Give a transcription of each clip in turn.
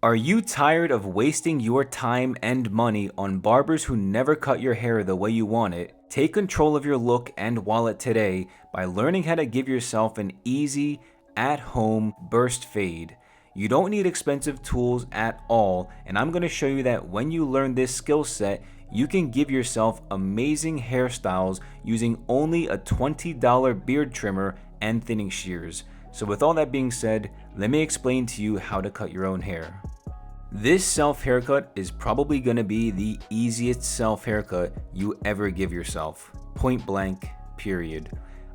Are you tired of wasting your time and money on barbers who never cut your hair the way you want it? Take control of your look and wallet today by learning how to give yourself an easy, at-home burst fade. You don't need expensive tools at all, and I'm going to show you that when you learn this skill set, you can give yourself amazing hairstyles using only a $20 beard trimmer and thinning shears. So with all that being said, let me explain to you how to cut your own hair. This self haircut is probably going to be the easiest self haircut you ever give yourself. Point blank, period.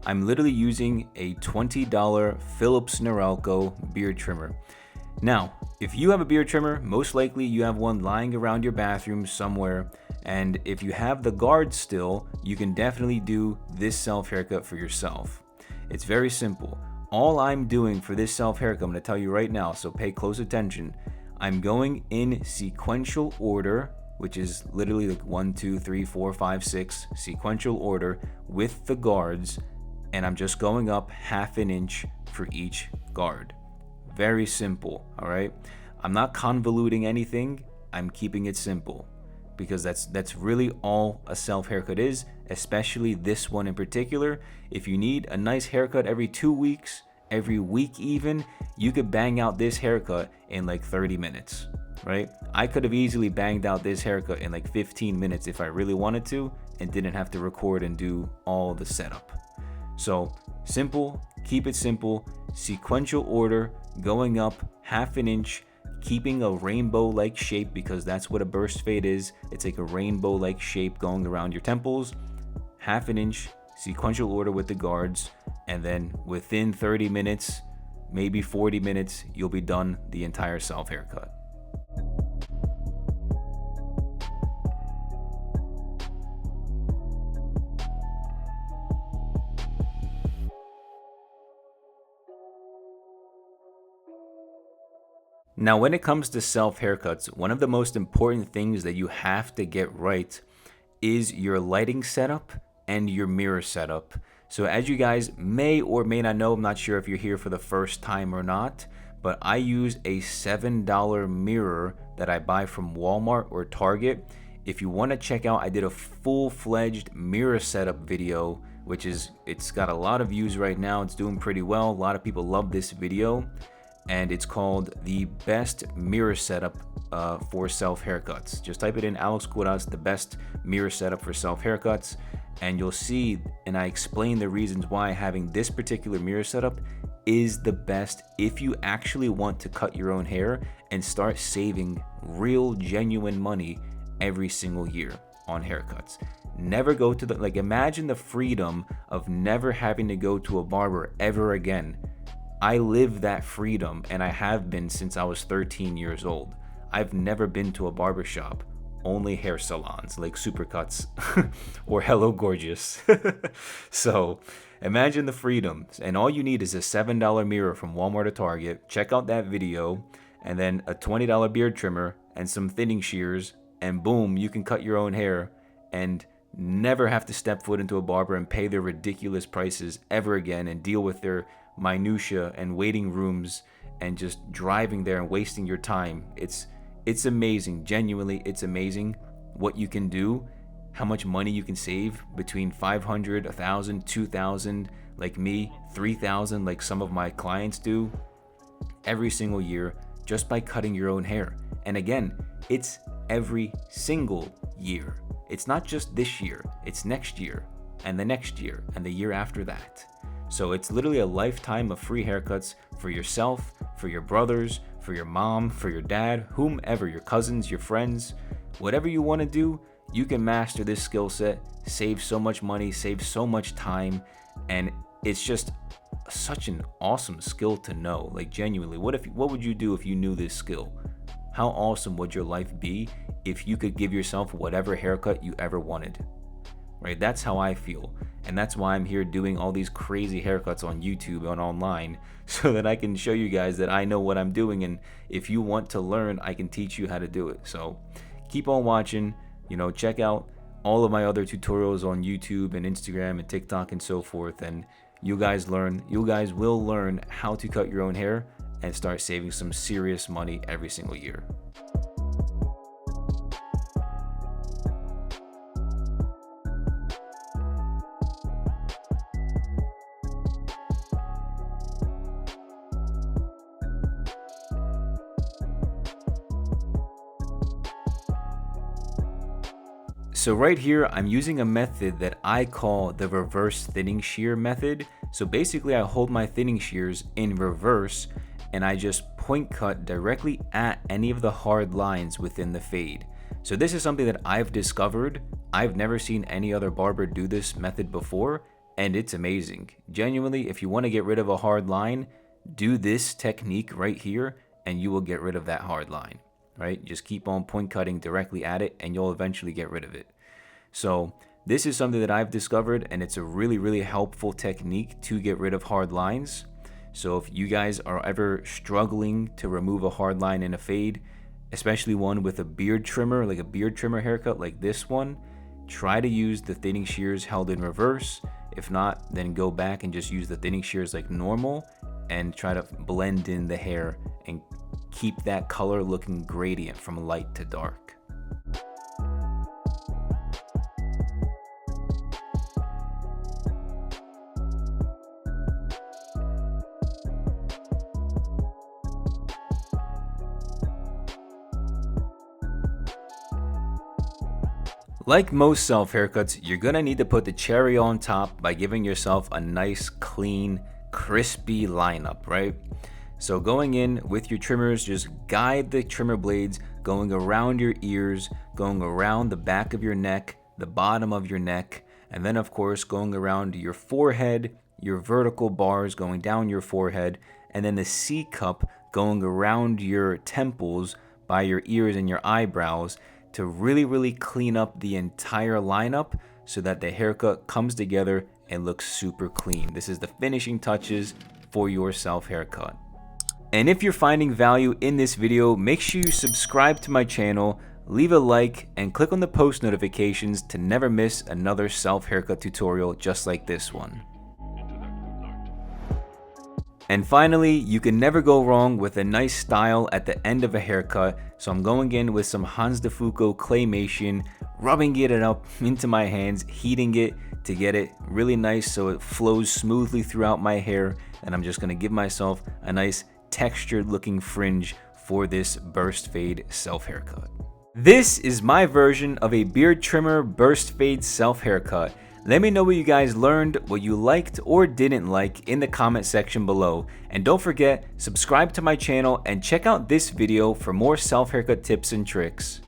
I'm literally using a $20 Philips Norelco beard trimmer. Now, if you have a beard trimmer, most likely you have one lying around your bathroom somewhere. And if you have the guards still, you can definitely do this self haircut for yourself. It's very simple. All I'm doing for this self haircut, I'm going to tell you right now, so pay close attention. I'm going in sequential order, which is literally like 1, 2, 3, 4, 5, 6, sequential order with the guards, and I'm just going up half an inch for each guard. Very simple, all right? I'm not convoluting anything. I'm keeping it simple because that's really all a self haircut is, especially this one in particular. If you need a nice haircut every 2 weeks, every week even, you could bang out this haircut in like 30 minutes, right? I could have easily banged out this haircut in like 15 minutes if I really wanted to and didn't have to record and do all the setup. So simple, keep it simple, sequential order, going up half an inch, keeping a rainbow-like shape because that's what a burst fade is. It's like a rainbow-like shape going around your temples, half an inch, sequential order with the guards, and then within 30 minutes, maybe 40 minutes, you'll be done the entire self haircut. Now, when it comes to self haircuts, one of the most important things that you have to get right is your lighting setup and your mirror setup. So as you guys may or may not know, I'm not sure if you're here for the first time or not, but I use a $7 mirror that I buy from Walmart or Target. If you want to check out, I did a full-fledged mirror setup video, it's got a lot of views right now. It's doing pretty well. A lot of people love this video, and it's called the best mirror setup for self haircuts. Just type it in, Alex Kouras, the best mirror setup for self haircuts, and you'll see, and I explain the reasons why having this particular mirror setup is the best if you actually want to cut your own hair and start saving real genuine money every single year on haircuts. Never go to imagine the freedom of never having to go to a barber ever again. I live that freedom, and I have been since I was 13 years old. I've never been to a barbershop, only hair salons like Supercuts or Hello Gorgeous. So imagine the freedom, and all you need is a $7 mirror from Walmart or Target. Check out that video, and then a $20 beard trimmer and some thinning shears, and boom, you can cut your own hair and never have to step foot into a barber and pay their ridiculous prices ever again and deal with their minutia and waiting rooms and just driving there and wasting your time. It's amazing. Genuinely, it's amazing what you can do, how much money you can save between $500, $1,000, $2,000, like me, $3,000, like some of my clients do every single year just by cutting your own hair. And again, it's every single year. It's not just this year, it's next year and the next year and the year after that. So it's literally a lifetime of free haircuts for yourself, for your brothers, for your mom, for your dad, whomever, your cousins, your friends, whatever you want to do, you can master this skill set, save so much money, save so much time, and it's just such an awesome skill to know. Like genuinely, what would you do if you knew this skill? How awesome would your life be if you could give yourself whatever haircut you ever wanted? Right? That's how I feel. And that's why I'm here doing all these crazy haircuts on YouTube and online, so that I can show you guys that I know what I'm doing, and if you want to learn, I can teach you how to do it. So keep on watching, check out all of my other tutorials on YouTube and Instagram and TikTok and so forth, and you guys will learn how to cut your own hair and start saving some serious money every single year. So right here, I'm using a method that I call the reverse thinning shear method. So basically I hold my thinning shears in reverse and I just point cut directly at any of the hard lines within the fade. So this is something that I've discovered. I've never seen any other barber do this method before, and it's amazing. Genuinely, if you want to get rid of a hard line, do this technique right here and you will get rid of that hard line, right? Just keep on point cutting directly at it and you'll eventually get rid of it. So this is something that I've discovered, and it's a really, really helpful technique to get rid of hard lines. So if you guys are ever struggling to remove a hard line in a fade, especially one with a beard trimmer, like a beard trimmer haircut like this one, try to use the thinning shears held in reverse. If not, then go back and just use the thinning shears like normal and try to blend in the hair and keep that color looking gradient from light to dark. Like most self haircuts, you're gonna need to put the cherry on top by giving yourself a nice, clean, crispy lineup, right? So going in with your trimmers, just guide the trimmer blades going around your ears, going around the back of your neck, the bottom of your neck, and then of course going around your forehead, your vertical bars going down your forehead, and then the C cup going around your temples by your ears and your eyebrows, to really clean up the entire lineup so that the haircut comes together and looks super clean. This is the finishing touches for your self haircut. And if you're finding value in this video, make sure you subscribe to my channel, leave a like, and click on the post notifications to never miss another self haircut tutorial just like this one. And finally, you can never go wrong with a nice style at the end of a haircut, so I'm going in with some Hans de Foucault claymation, rubbing it up into my hands, heating it to get it really nice so it flows smoothly throughout my hair, and I'm just going to give myself a nice textured looking fringe for this burst fade self haircut. This is my version of a beard trimmer burst fade self haircut. Let me know what you guys learned, what you liked or didn't like in the comment section below. And don't forget, subscribe to my channel and check out this video for more self haircut tips and tricks.